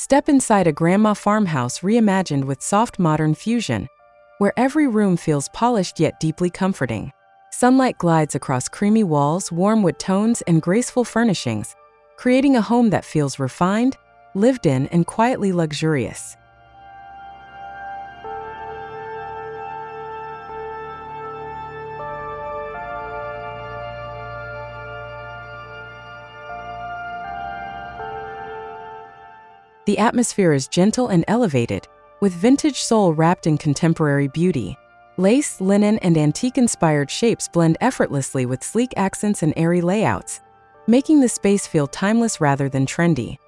Step inside a grandma farmhouse reimagined with soft modern fusion, where every room feels polished yet deeply comforting. Sunlight glides across creamy walls, warm wood tones, and graceful furnishings, creating a home that feels refined, lived in, and quietly luxurious. The atmosphere is gentle and elevated, with vintage soul wrapped in contemporary beauty. Lace, linen, and antique-inspired shapes blend effortlessly with sleek accents and airy layouts, making the space feel timeless rather than trendy.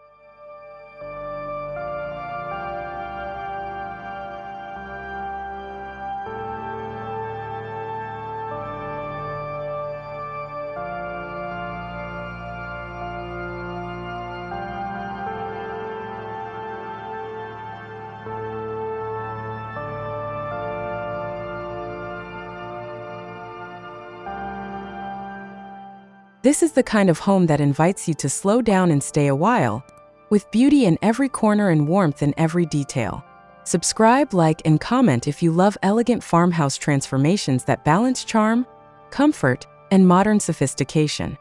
This is the kind of home that invites you to slow down and stay a while, with beauty in every corner and warmth in every detail. Subscribe, like, and comment if you love elegant farmhouse transformations that balance charm, comfort, and modern sophistication.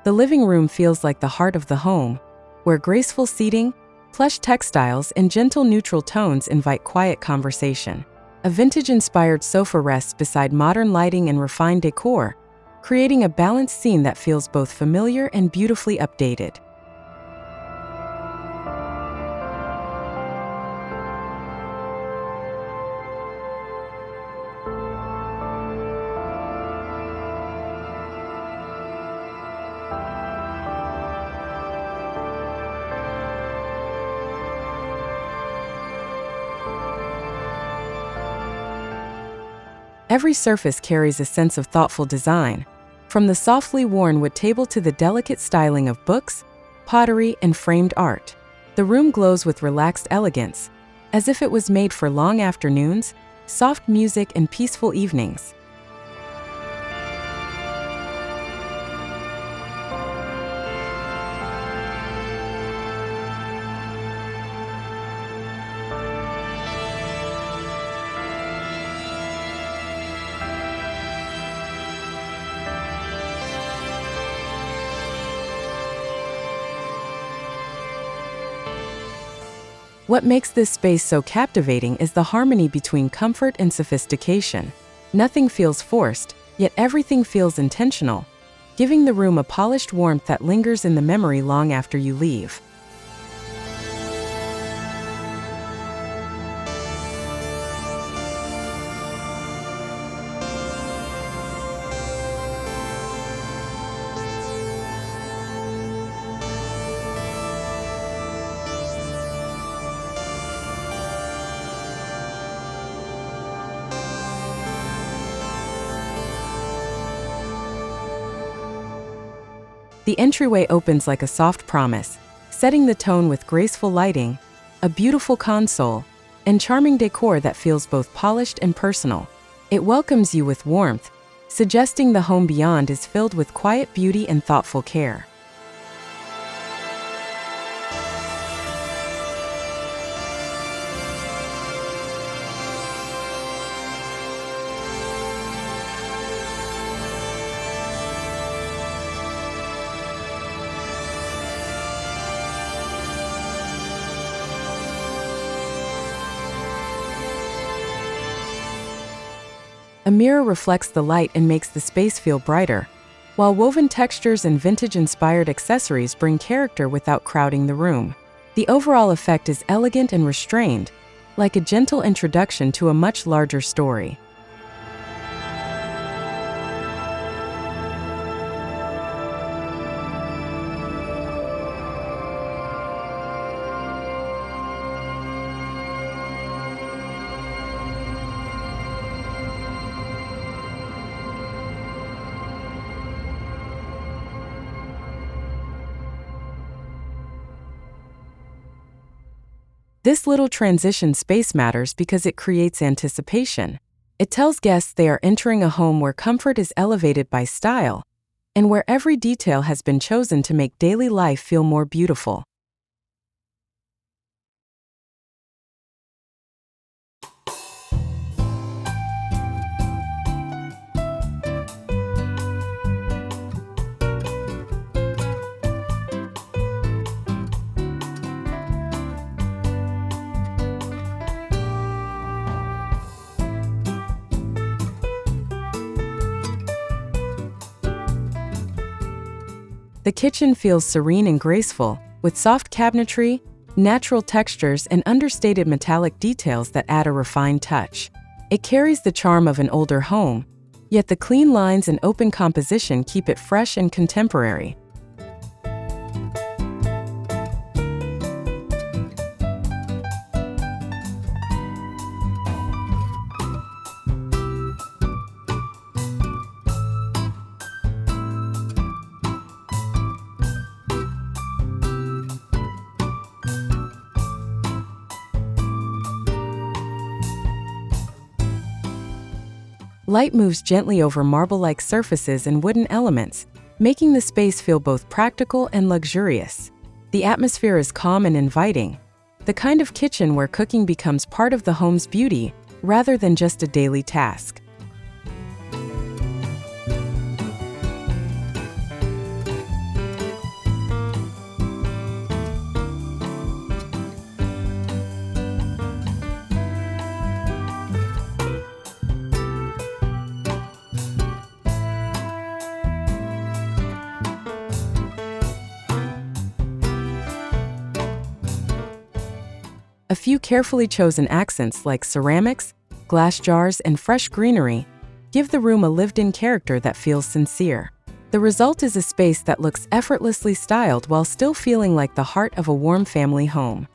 The living room feels like the heart of the home, where graceful seating, plush textiles, and gentle neutral tones invite quiet conversation. A vintage-inspired sofa rests beside modern lighting and refined decor, creating a balanced scene that feels both familiar and beautifully updated. Every surface carries a sense of thoughtful design, from the softly worn wood table to the delicate styling of books, pottery, and framed art. The room glows with relaxed elegance, as if it was made for long afternoons, soft music, and peaceful evenings. What makes this space so captivating is the harmony between comfort and sophistication. Nothing feels forced, yet everything feels intentional, giving the room a polished warmth that lingers in the memory long after you leave. The entryway opens like a soft promise, setting the tone with graceful lighting, a beautiful console, and charming decor that feels both polished and personal. It welcomes you with warmth, suggesting the home beyond is filled with quiet beauty and thoughtful care. A mirror reflects the light and makes the space feel brighter, while woven textures and vintage-inspired accessories bring character without crowding the room. The overall effect is elegant and restrained, like a gentle introduction to a much larger story. This little transition space matters because it creates anticipation. It tells guests they are entering a home where comfort is elevated by style, and where every detail has been chosen to make daily life feel more beautiful. The kitchen feels serene and graceful, with soft cabinetry, natural textures, and understated metallic details that add a refined touch. It carries the charm of an older home, yet the clean lines and open composition keep it fresh and contemporary. Light moves gently over marble-like surfaces and wooden elements, making the space feel both practical and luxurious. The atmosphere is calm and inviting, the kind of kitchen where cooking becomes part of the home's beauty rather than just a daily task. A few carefully chosen accents like ceramics, glass jars, and fresh greenery give the room a lived-in character that feels sincere. The result is a space that looks effortlessly styled while still feeling like the heart of a warm family home.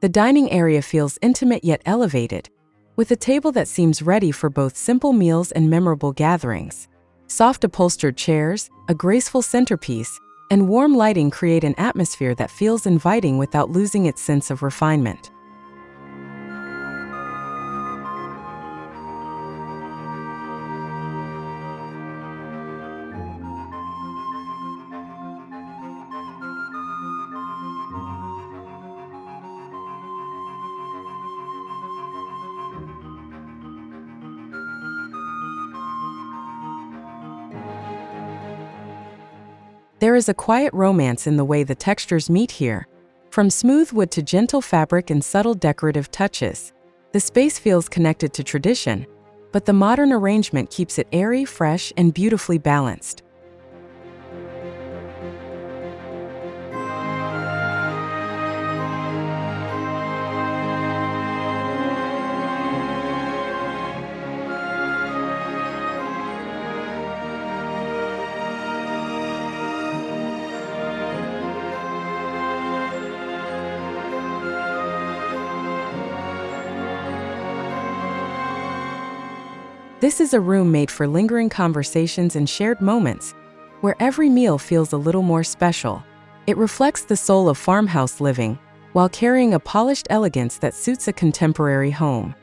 The dining area feels intimate yet elevated, with a table that seems ready for both simple meals and memorable gatherings. Soft upholstered chairs, a graceful centerpiece, and warm lighting create an atmosphere that feels inviting without losing its sense of refinement. There is a quiet romance in the way the textures meet here. From smooth wood to gentle fabric and subtle decorative touches, the space feels connected to tradition, but the modern arrangement keeps it airy, fresh, and beautifully balanced. This is a room made for lingering conversations and shared moments, where every meal feels a little more special. It reflects the soul of farmhouse living, while carrying a polished elegance that suits a contemporary home.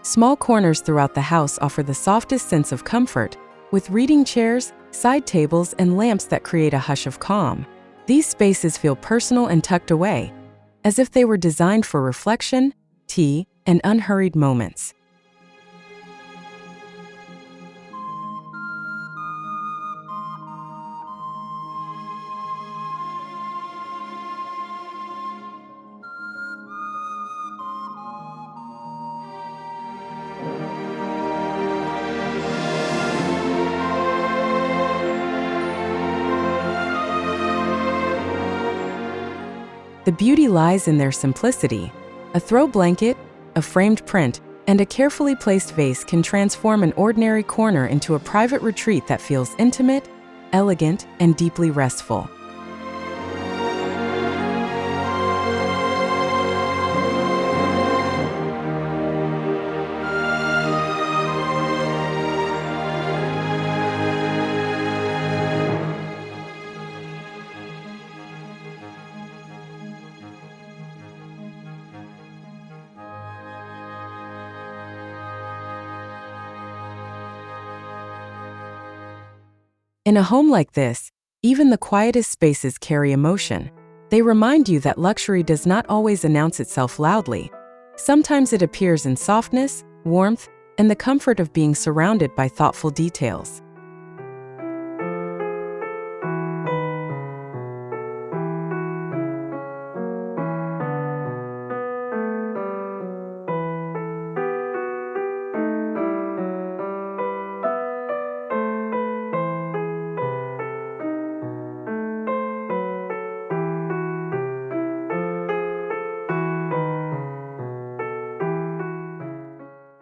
Small corners throughout the house offer the softest sense of comfort, with reading chairs, side tables, and lamps that create a hush of calm. These spaces feel personal and tucked away, as if they were designed for reflection, tea, and unhurried moments. The beauty lies in their simplicity. A throw blanket, a framed print, and a carefully placed vase can transform an ordinary corner into a private retreat that feels intimate, elegant, and deeply restful. In a home like this, even the quietest spaces carry emotion. They remind you that luxury does not always announce itself loudly. Sometimes it appears in softness, warmth, and the comfort of being surrounded by thoughtful details.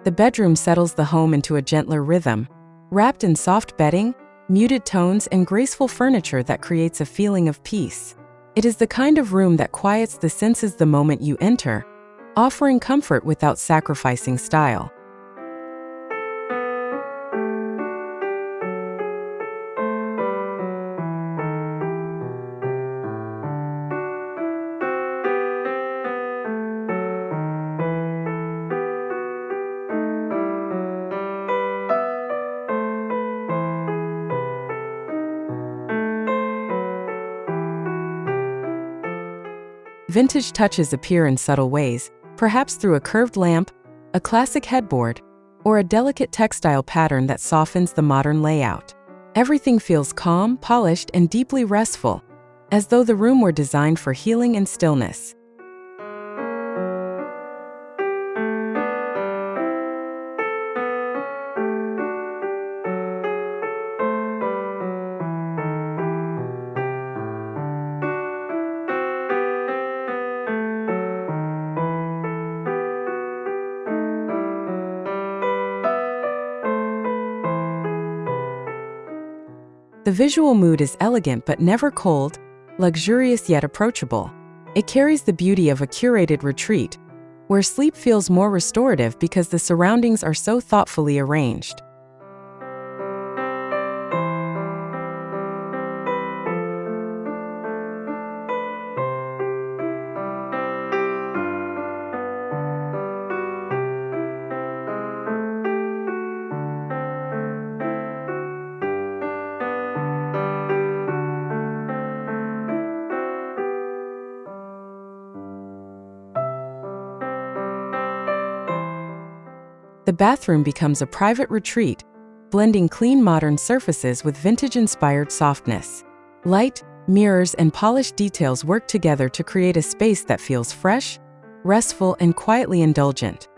The bedroom settles the home into a gentler rhythm, wrapped in soft bedding, muted tones, and graceful furniture that creates a feeling of peace. It is the kind of room that quiets the senses the moment you enter, offering comfort without sacrificing style. Vintage touches appear in subtle ways, perhaps through a curved lamp, a classic headboard, or a delicate textile pattern that softens the modern layout. Everything feels calm, polished, and deeply restful, as though the room were designed for healing and stillness. The visual mood is elegant but never cold, luxurious yet approachable. It carries the beauty of a curated retreat, where sleep feels more restorative because the surroundings are so thoughtfully arranged. The bathroom becomes a private retreat, blending clean modern surfaces with vintage-inspired softness. Light, mirrors, and polished details work together to create a space that feels fresh, restful, and quietly indulgent.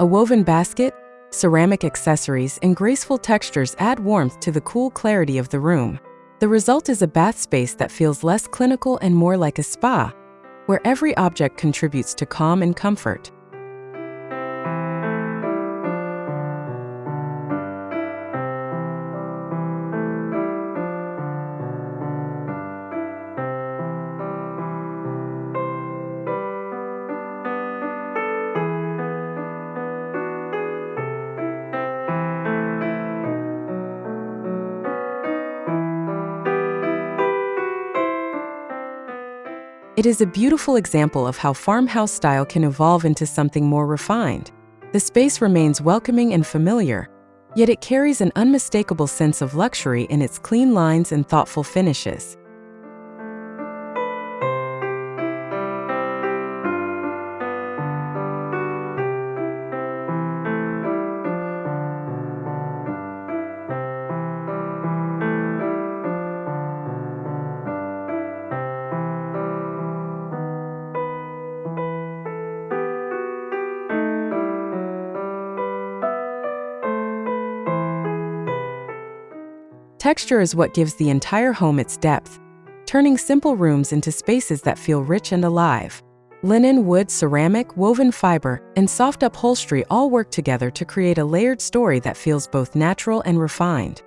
A woven basket, ceramic accessories, and graceful textures add warmth to the cool clarity of the room. The result is a bath space that feels less clinical and more like a spa, where every object contributes to calm and comfort. It is a beautiful example of how farmhouse style can evolve into something more refined. The space remains welcoming and familiar, yet it carries an unmistakable sense of luxury in its clean lines and thoughtful finishes. Texture is what gives the entire home its depth, turning simple rooms into spaces that feel rich and alive. Linen, wood, ceramic, woven fiber, and soft upholstery all work together to create a layered story that feels both natural and refined.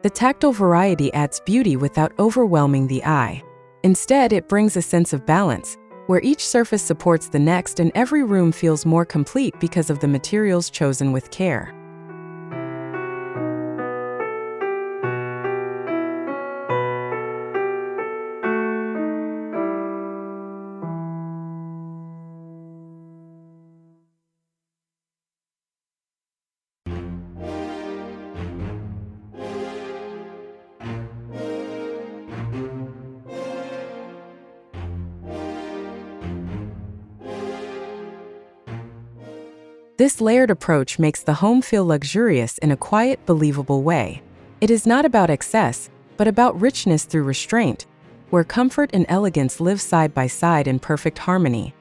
The tactile variety adds beauty without overwhelming the eye. Instead, it brings a sense of balance, where each surface supports the next and every room feels more complete because of the materials chosen with care. This layered approach makes the home feel luxurious in a quiet, believable way. It is not about excess, but about richness through restraint, where comfort and elegance live side by side in perfect harmony.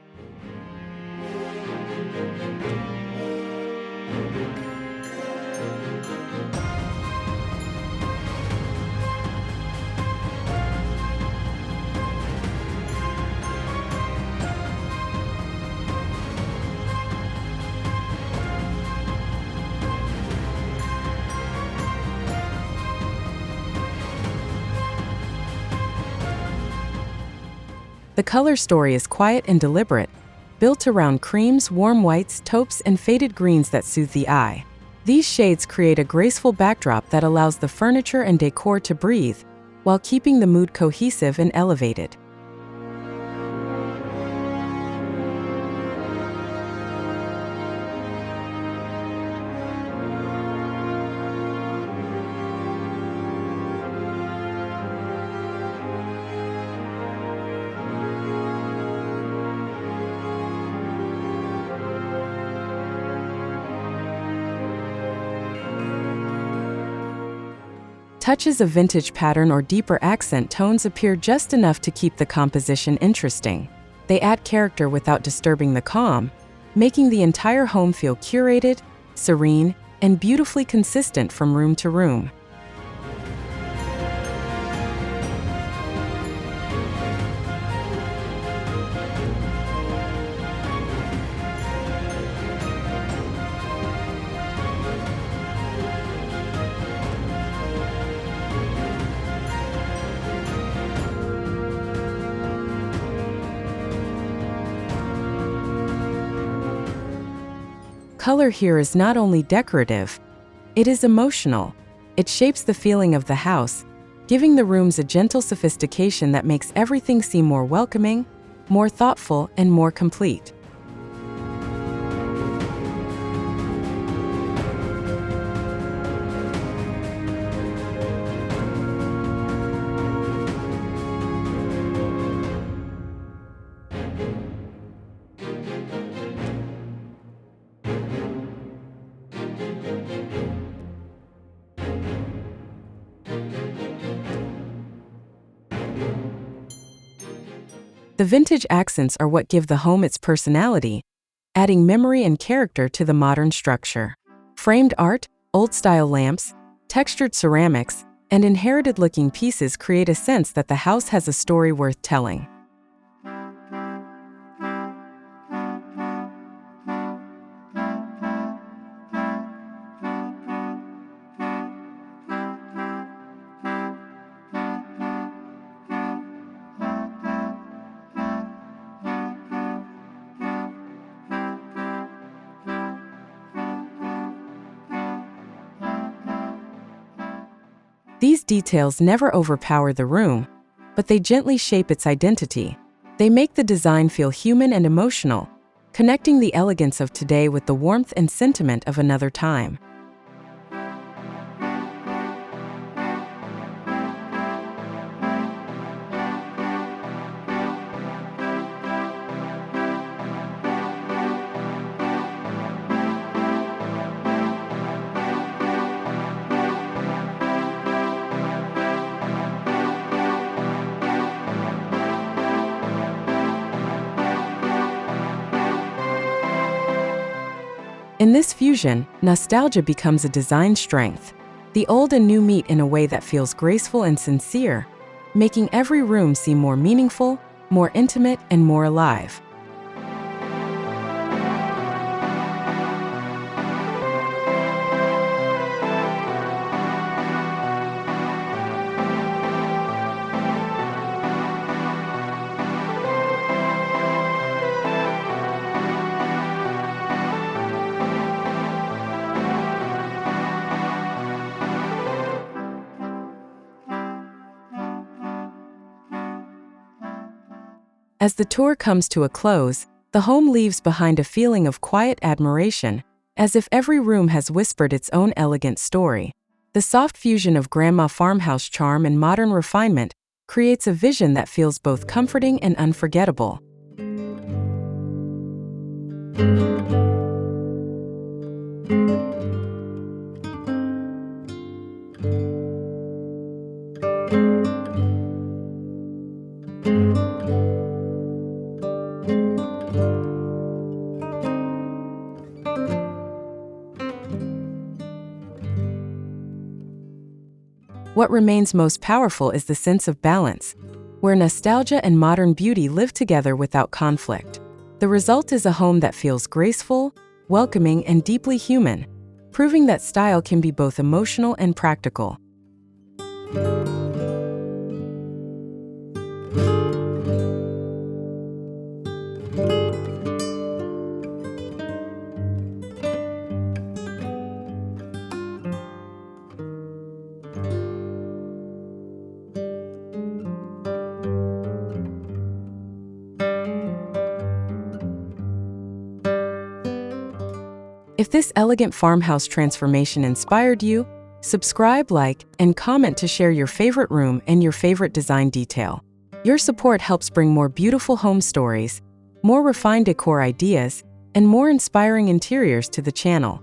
The color story is quiet and deliberate, built around creams, warm whites, taupes, and faded greens that soothe the eye. These shades create a graceful backdrop that allows the furniture and decor to breathe, while keeping the mood cohesive and elevated. Touches of vintage pattern or deeper accent tones appear just enough to keep the composition interesting. They add character without disturbing the calm, making the entire home feel curated, serene, and beautifully consistent from room to room. Color here is not only decorative, it is emotional. It shapes the feeling of the house, giving the rooms a gentle sophistication that makes everything seem more welcoming, more thoughtful, and more complete. The vintage accents are what give the home its personality, adding memory and character to the modern structure. Framed art, old-style lamps, textured ceramics, and inherited-looking pieces create a sense that the house has a story worth telling. These details never overpower the room, but they gently shape its identity. They make the design feel human and emotional, connecting the elegance of today with the warmth and sentiment of another time. In this fusion, nostalgia becomes a design strength. The old and new meet in a way that feels graceful and sincere, making every room seem more meaningful, more intimate, and more alive. As the tour comes to a close, the home leaves behind a feeling of quiet admiration, as if every room has whispered its own elegant story. The soft fusion of grandma farmhouse charm and modern refinement creates a vision that feels both comforting and unforgettable. What remains most powerful is the sense of balance, where nostalgia and modern beauty live together without conflict. The result is a home that feels graceful, welcoming, and deeply human, proving that style can be both emotional and practical. If this elegant farmhouse transformation inspired you, subscribe, like, and comment to share your favorite room and your favorite design detail. Your support helps bring more beautiful home stories, more refined decor ideas, and more inspiring interiors to the channel.